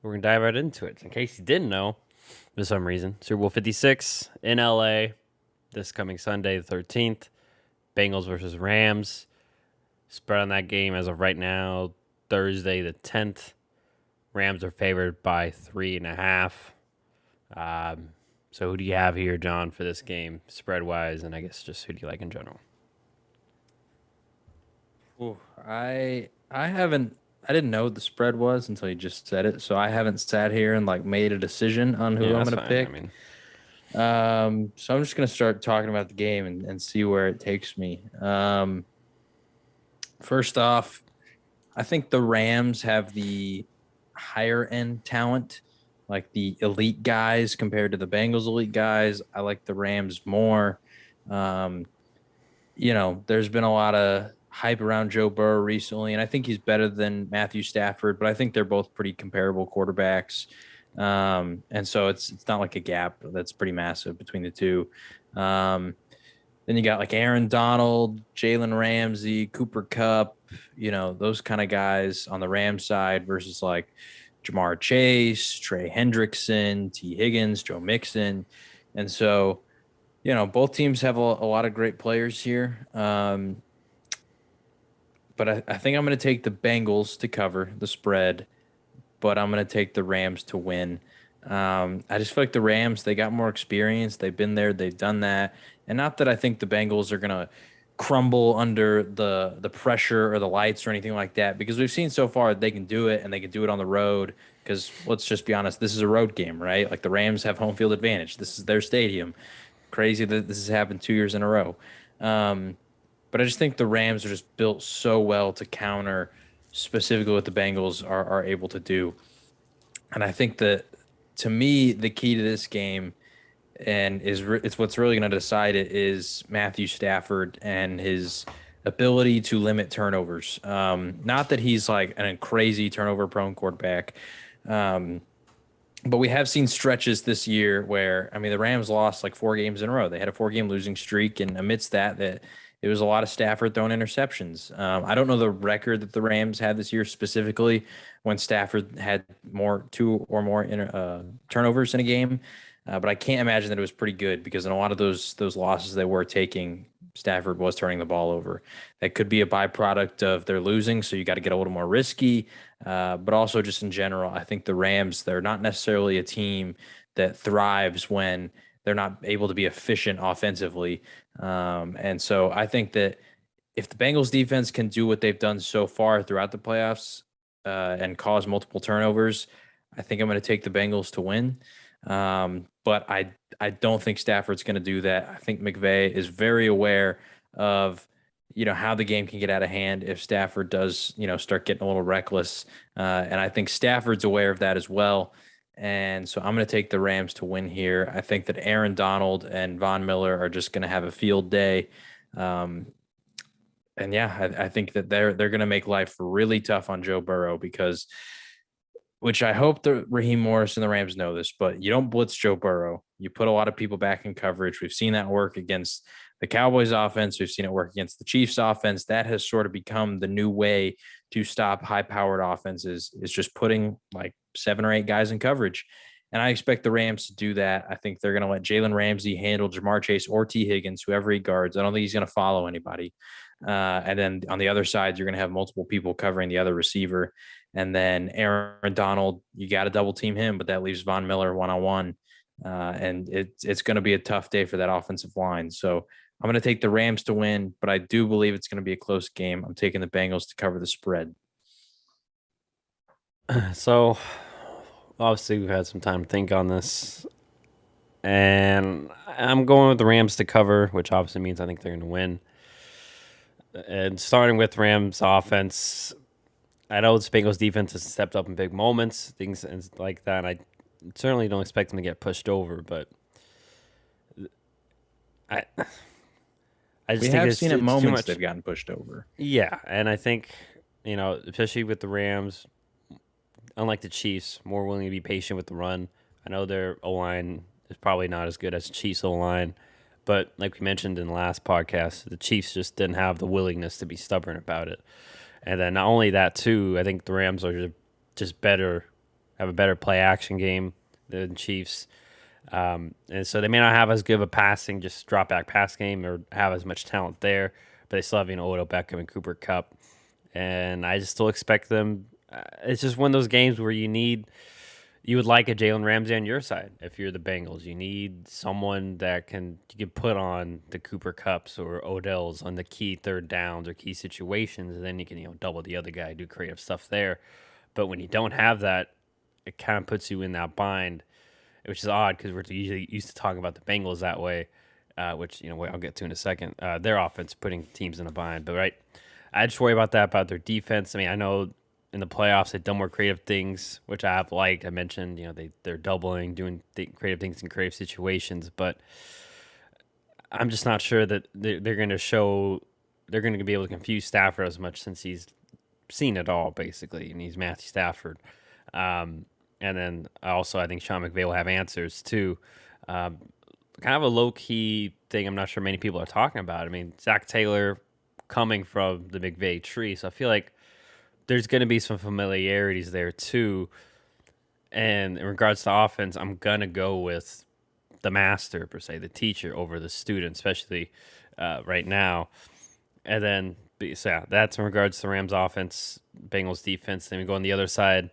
we're going to dive right into it. In case you didn't know, for some reason, Super Bowl 56 in LA this coming Sunday, the 13th. Bengals versus Rams. Spread on that game as of right now, Thursday, the 10th. Rams are favored by 3.5. So who do you have here, John, for this game, spread-wise, and I guess just who do you like in general? Ooh, I didn't know what the spread was until you just said it. So I haven't sat here and made a decision on who Yeah, I'm that's gonna fine. I pick. mean, So I'm just gonna start talking about the game and see where it takes me. First off, I think the Rams have the higher end talent, like the elite guys compared to the Bengals elite guys. I like the Rams more. Um, there's been a lot of hype around Joe Burrow recently, and I think he's better than Matthew Stafford, but I think they're both pretty comparable quarterbacks. And so it's not like a gap that's pretty massive between the two. Um, then you got like Aaron Donald, Jalen Ramsey, Cooper Cup, those kind of guys on the Rams side versus like Jamar Chase, Trey Hendrickson, T. Higgins, Joe Mixon. And so, both teams have a lot of great players here. But I think I'm going to take the Bengals to cover the spread, but I'm going to take the Rams to win. I just feel like the Rams, they got more experience. They've been there, they've done that. And not that I think the Bengals are going to crumble under the pressure or the lights or anything like that, because we've seen so far they can do it and they can do it on the road. Because let's just be honest, this is a road game, right? Like the Rams have home field advantage. This is their stadium. Crazy that this has happened 2 years in a row. Um, but I just think the Rams are just built so well to counter specifically what the Bengals are able to do. And I think that to me, the key to this game and it's what's really going to decide it is Matthew Stafford and his ability to limit turnovers. Not that he's like a crazy turnover prone quarterback. Um, but we have seen stretches this year where, I mean, the Rams lost like 4 games in a row. They had a 4 game losing streak, and amidst that it was a lot of Stafford throwing interceptions. I don't know the record that the Rams had this year specifically when Stafford had two or more turnovers in a game, but I can't imagine that it was pretty good because in a lot of those losses they were taking, Stafford was turning the ball over. That could be a byproduct of their losing, so you got to get a little more risky. But also just in general, I think the Rams, they're not necessarily a team that thrives when they're not able to be efficient offensively. And so I think that if the Bengals defense can do what they've done so far throughout the playoffs and cause multiple turnovers, I think I'm going to take the Bengals to win. But I don't think Stafford's going to do that. I think McVay is very aware of how the game can get out of hand if Stafford does start getting a little reckless, and I think Stafford's aware of that as well. And so I'm going to take the Rams to win here. I think that Aaron Donald and Von Miller are just going to have a field day. Um, and yeah, I think that they're going to make life really tough on Joe Burrow because, which I hope that Raheem Morris and the Rams know this, but you don't blitz Joe Burrow. You put a lot of people back in coverage. We've seen that work against the Cowboys offense. We've seen it work against the Chiefs offense. That has sort of become the new way to stop high-powered offenses, is just putting like 7 or 8 guys in coverage. And I expect the Rams to do that. I think they're going to let Jalen Ramsey handle Jamar Chase or T. Higgins, whoever he guards. I don't think he's going to follow anybody. And then on the other side, you're going to have multiple people covering the other receiver. And then Aaron Donald, you got to double team him, but that leaves Von Miller one-on-one. And it's going to be a tough day for that offensive line. So I'm going to take the Rams to win, but I do believe it's going to be a close game. I'm taking the Bengals to cover the spread. so obviously we've had some time to think on this, and I'm going with the Rams to cover, which obviously means I think they're going to win. And starting with Rams offense, I know the Bengals defense has stepped up in big moments, things like that. And I certainly don't expect them to get pushed over, but I I We just think have seen at it's too moments much. they've gotten pushed over. Yeah, and I think especially with the Rams, unlike the Chiefs, more willing to be patient with the run. I know their O line is probably not as good as the Chiefs O line, but like we mentioned in the last podcast, the Chiefs just didn't have the willingness to be stubborn about it. And then not only that too, I think the Rams are just better have a better play action game than Chiefs. And so they may not have as good of a passing, just drop back pass game or have as much talent there, but they still have, Odell Beckham and Cooper Cup. And I just still expect them. It's just one of those games where you would like a Jalen Ramsey on your side if you're the Bengals. You need someone that you can put on the Cooper Cups or Odells on the key third downs or key situations, and then you can double the other guy, do creative stuff there. But when you don't have that, it kind of puts you in that bind, which is odd because we're usually used to talking about the Bengals that way, which I'll get to in a second. Their offense putting teams in a bind, but right, I just worry about that about their defense. I mean, I know in the playoffs they've done more creative things, which I have liked. I mentioned they're doubling, doing creative things in creative situations, but I'm just not sure that they're going to show they're going to be able to confuse Stafford as much since he's seen it all basically, and he's Matthew Stafford. And then also, I think Sean McVay will have answers too. Kind of a low key thing. I'm not sure many people are talking about. I mean, Zach Taylor coming from the McVay tree, so I feel like there's going to be some familiarities there too. And in regards to offense, I'm gonna go with the master per se, the teacher over the student, especially right now. And then, so yeah, that's in regards to the Rams offense, Bengals defense. Then we go on the other side.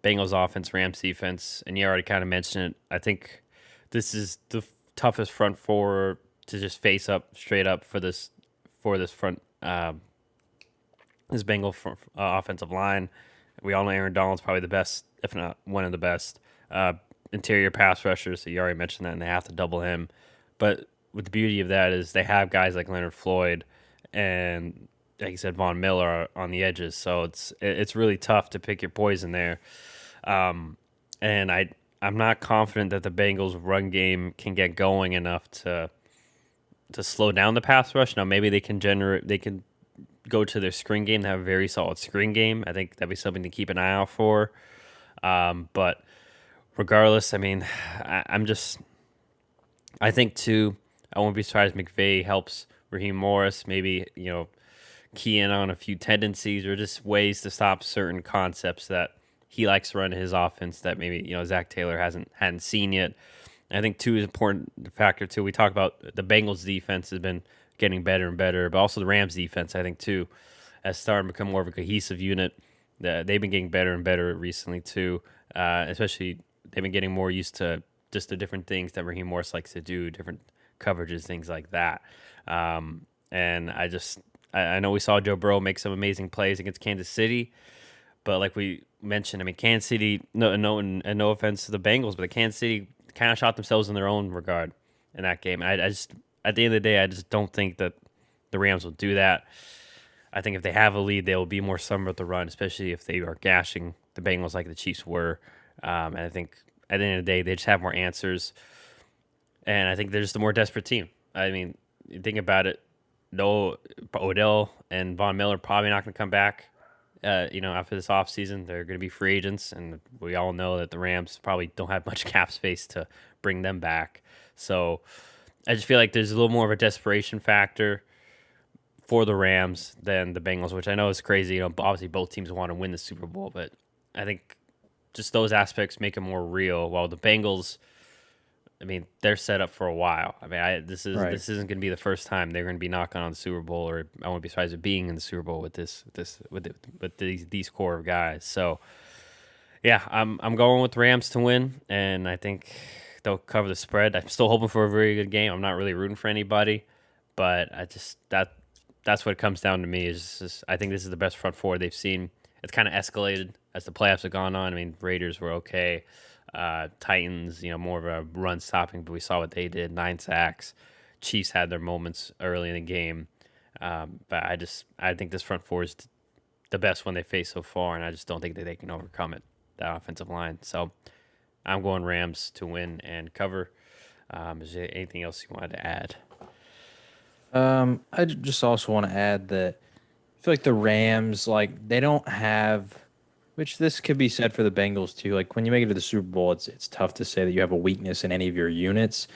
Bengals offense, Rams defense, and you already kind of mentioned it. I think this is the toughest front four to just face up straight up for this front this Bengal offensive line. We all know Aaron Donald's probably the best, if not one of the best interior pass rushers. So you already mentioned that, and they have to double him. But with the beauty of that is they have guys like Leonard Floyd and, like you said, Von Miller on the edges. So it's really tough to pick your poison there. And I'm not confident that the Bengals run game can get going enough to slow down the pass rush. Now maybe they can go to their screen game. They have a very solid screen game. I think that'd be something to keep an eye out for. But regardless, I mean, I think too, I won't be surprised if McVay helps Raheem Morris, maybe, key in on a few tendencies or just ways to stop certain concepts that he likes to run his offense that maybe, Zach Taylor hadn't seen yet. I think too is an important factor too. We talk about the Bengals defense has been getting better and better, but also the Rams defense, I think too, has started to become more of a cohesive unit. They've been getting better and better recently too. Especially they've been getting more used to just the different things that Raheem Morris likes to do, different coverages, things like that. And I know we saw Joe Burrow make some amazing plays against Kansas City, but like we mentioned, I mean, Kansas City, no offense to the Bengals, but Kansas City kind of shot themselves in their own regard in that game. I just, at the end of the day, I just don't think that the Rams will do that. I think if they have a lead, they will be more summer at the run, especially if they are gashing the Bengals like the Chiefs were. And I think at the end of the day, they just have more answers. And I think they're just a more desperate team. I mean, you think about it, no, Odell and Von Miller probably not going to come back. After this offseason, they're going to be free agents, and we all know that the Rams probably don't have much cap space to bring them back. So I just feel like there's a little more of a desperation factor for the Rams than the Bengals, which I know is crazy. Obviously both teams want to win the Super Bowl, but I think just those aspects make it more real. While the Bengals, I mean, they're set up for a while. I mean, this isn't going to be the first time they're going to be knocking on the Super Bowl, or I won't be surprised at being in the Super Bowl with these core of guys. So, yeah, I'm going with Rams to win, and I think they'll cover the spread. I'm still hoping for a very good game. I'm not really rooting for anybody, but that's what it comes down to me. Is just, I think this is the best front four they've seen. It's kind of escalated as the playoffs have gone on. I mean, Raiders were okay. Titans, more of a run stopping, but we saw what they did, 9 sacks. Chiefs had their moments early in the game. But I think this front four is the best one they faced so far, and I just don't think that they can overcome it, that offensive line. So I'm going Rams to win and cover. Is there anything else you wanted to add? I just also want to add that I feel like the Rams, like, they don't have, which this could be said for the Bengals too. Like, when you make it to the Super Bowl, it's tough to say that you have a weakness in any of your units.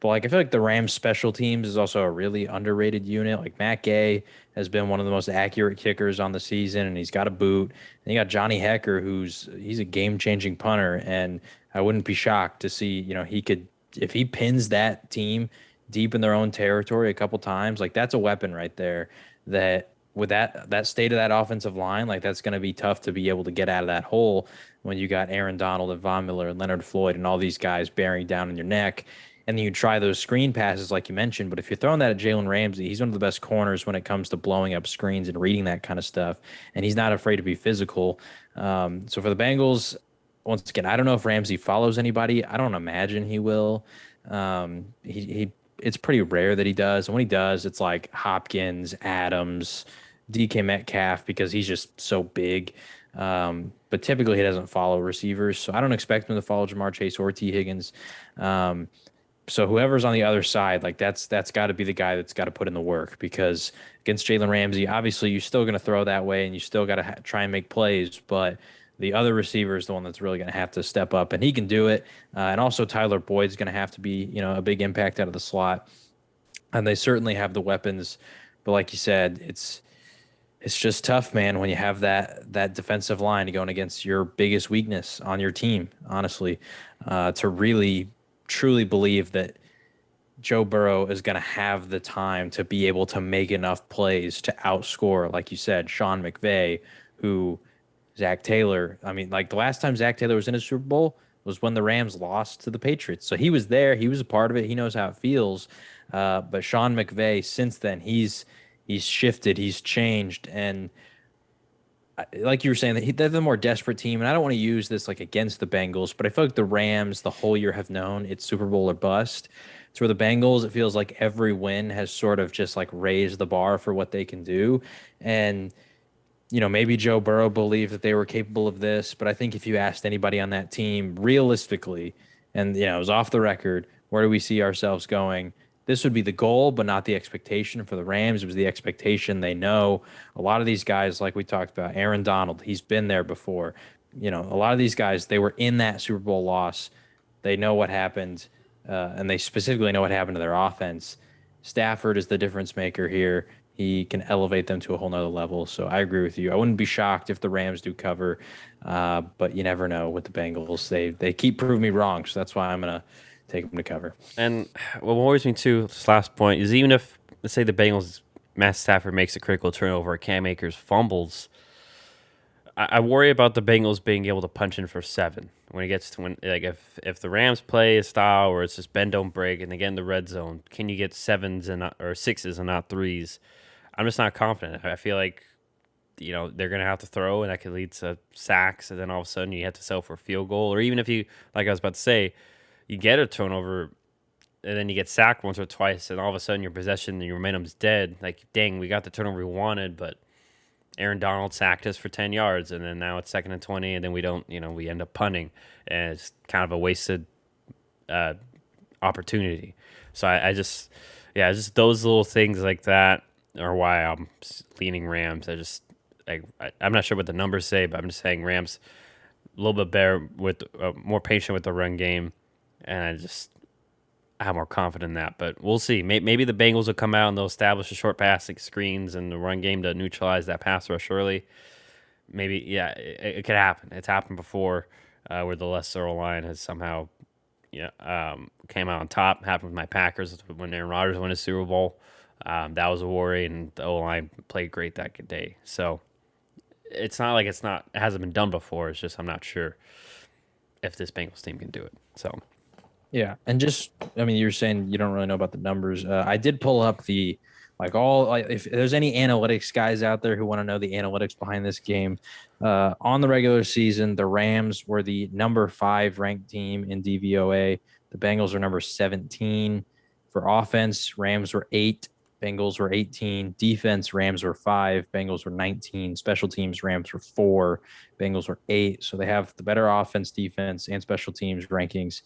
But like I feel like the Rams special teams is also a really underrated unit. Like Matt Gay has been one of the most accurate kickers on the season, and he's got a boot. And you got Johnny Hecker, he's a game-changing punter, and I wouldn't be shocked to see, he could, if he pins that team deep in their own territory a couple times, like that's a weapon right there. That with that state of that offensive line, like that's going to be tough to be able to get out of that hole when you got Aaron Donald and Von Miller and Leonard Floyd and all these guys bearing down on your neck. And then you try those screen passes like you mentioned. But if you're throwing that at Jalen Ramsey, he's one of the best corners when it comes to blowing up screens and reading that kind of stuff. And he's not afraid to be physical. So for the Bengals, once again, I don't know if Ramsey follows anybody. I don't imagine he will. He it's pretty rare that he does. And when he does, it's like Hopkins, Adams, DK Metcalf because he's just so big. But typically he doesn't follow receivers, so I don't expect him to follow Jamar Chase or T Higgins. Um, so whoever's on the other side, like that's got to be the guy that's got to put in the work because against Jalen Ramsey, obviously you're still going to throw that way and you still got to try and make plays, but the other receiver is the one that's really going to have to step up, and he can do it. And also Tyler Boyd's going to have to be, a big impact out of the slot, and they certainly have the weapons. But like you said, it's just tough, man, when you have that defensive line going against your biggest weakness on your team, honestly, to really truly believe that Joe Burrow is going to have the time to be able to make enough plays to outscore, like you said, Sean McVay, who Zach Taylor. I mean, like the last time Zach Taylor was in a Super Bowl was when the Rams lost to the Patriots. So he was there. He was a part of it. He knows how it feels. But Sean McVay, since then, he's shifted, he's changed, and like you were saying, they're the more desperate team. And I don't want to use this like against the Bengals, but I feel like the Rams the whole year have known it's Super Bowl or bust. It's where the Bengals, it feels like every win has sort of just like raised the bar for what they can do. And maybe Joe Burrow believed that they were capable of this, but I think if you asked anybody on that team realistically, and it was off the record, where do we see ourselves going? This would be the goal, but not the expectation for the Rams. It was the expectation. They know a lot of these guys, like we talked about, Aaron Donald, he's been there before. A lot of these guys, they were in that Super Bowl loss. They know what happened, and they specifically know what happened to their offense. Stafford is the difference maker here. He can elevate them to a whole nother level. So I agree with you. I wouldn't be shocked if the Rams do cover, but you never know with the Bengals. They keep proving me wrong, so that's why I'm gonna take them to cover. And what worries me too, this last point, is even if, let's say, the Bengals, Matt Stafford makes a critical turnover, Cam Akers fumbles, I worry about the Bengals being able to punch in for 7 when it gets to if the Rams play a style where it's just bend don't break and they get in the red zone, can you get 7s or 6s and not 3s? I'm just not confident. I feel like they're gonna have to throw, and that could lead to sacks, and then all of a sudden you have to settle for a field goal, or even if you, like I was about to say, you get a turnover and then you get sacked once or twice, and all of a sudden your possession and your momentum's dead. Like, dang, we got the turnover we wanted, but Aaron Donald sacked us for 10 yards, and then now it's 2nd and 20, and then we don't, we end up punting, and it's kind of a wasted opportunity. So I just those little things like that are why I'm leaning Rams. I'm not sure what the numbers say, but I'm just saying Rams a little bit better with more patient with the run game, and I have more confidence in that. But we'll see. Maybe the Bengals will come out and they'll establish the short passing screens and the run game to neutralize that pass rush early. Maybe, yeah, it could happen. It's happened before where the less thorough line has somehow came out on top. Happened with my Packers when Aaron Rodgers won his Super Bowl. That was a worry, and the O-line played great that day. So it's not like it hasn't been done before. It's just I'm not sure if this Bengals team can do it. So Yeah, and you're saying you don't really know about the numbers. I did pull up if there's any analytics guys out there who want to know the analytics behind this game. On the regular season, the Rams were the number 5 ranked team in DVOA. The Bengals are number 17. For offense, Rams were 8, Bengals were 18. Defense, Rams were 5, Bengals were 19. Special teams, Rams were 4, Bengals were 8. So they have the better offense, defense, and special teams rankings.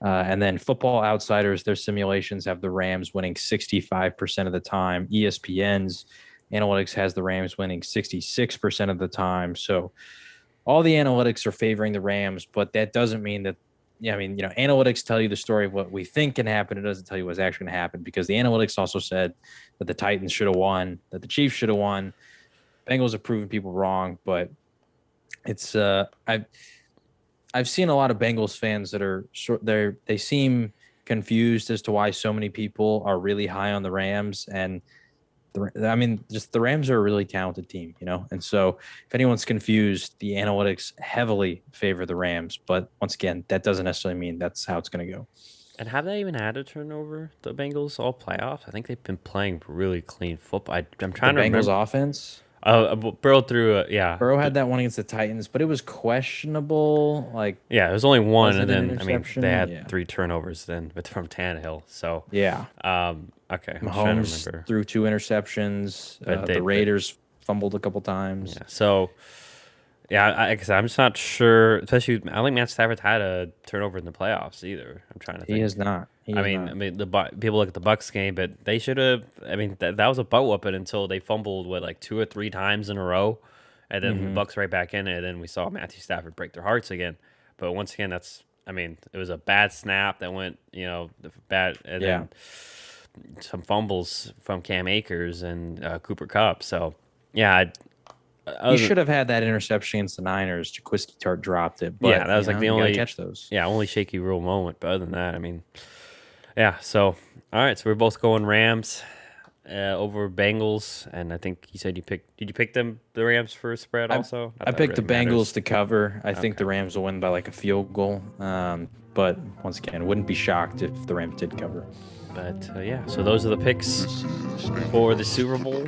And then Football Outsiders, their simulations have the Rams winning 65% of the time. ESPN's analytics has the Rams winning 66% of the time. So all the analytics are favoring the Rams, but that doesn't mean that yeah, I mean, analytics tell you the story of what we think can happen. It doesn't tell you what's actually going to happen because the analytics also said that the Titans should have won, that the Chiefs should have won. Bengals have proven people wrong, but it's I've seen a lot of Bengals fans that are they seem confused as to why so many people are really high on the Rams. And I mean, just the Rams are a really talented team, And so if anyone's confused, the analytics heavily favor the Rams. But once again, that doesn't necessarily mean that's how it's going to go. And have they even had a turnover, the Bengals, all playoffs? I think they've been playing really clean football. I'm The trying to Bengals remember. offense. Burrow threw a, yeah. Burrow had that one against the Titans, but it was questionable. Like, Yeah, it was only one, was and it an then I mean they interception? had Yeah. 3 turnovers then with from Tannehill. So Yeah. okay, I'm just trying to Mahomes remember. threw 2 interceptions. But The Raiders fumbled a couple times. yeah, so yeah, like I said, I'm just not sure. Especially, I don't think Matt Stafford had a turnover in the playoffs either. I'm trying to He think. is not. He is not. I mean, people look at the Bucks game, but they should have. I mean, that was a butt whooping until they fumbled like 2 or 3 times in a row, and then the Hmm. Bucks right back in it. And then we saw Matthew Stafford break their hearts again. But once again, that's. I mean, it was a bad snap that went, bad, and Yeah. then some fumbles from Cam Akers and Cooper Kupp. So yeah, He should have had that interception against the Niners. Jaquiski Tart dropped it, yeah, but that was like the you got to only catch those. yeah only shaky rule moment. But other than that, I mean, yeah. So all right, so we're both going Rams over Bengals, and I think you said you picked. Did you pick the Rams for a spread also? Not I that it picked the really Bengals matters. to cover. I think the Okay. Rams will win by like a field goal. But once again, wouldn't be shocked if the Rams did cover. But yeah, so those are the picks for the Super Bowl.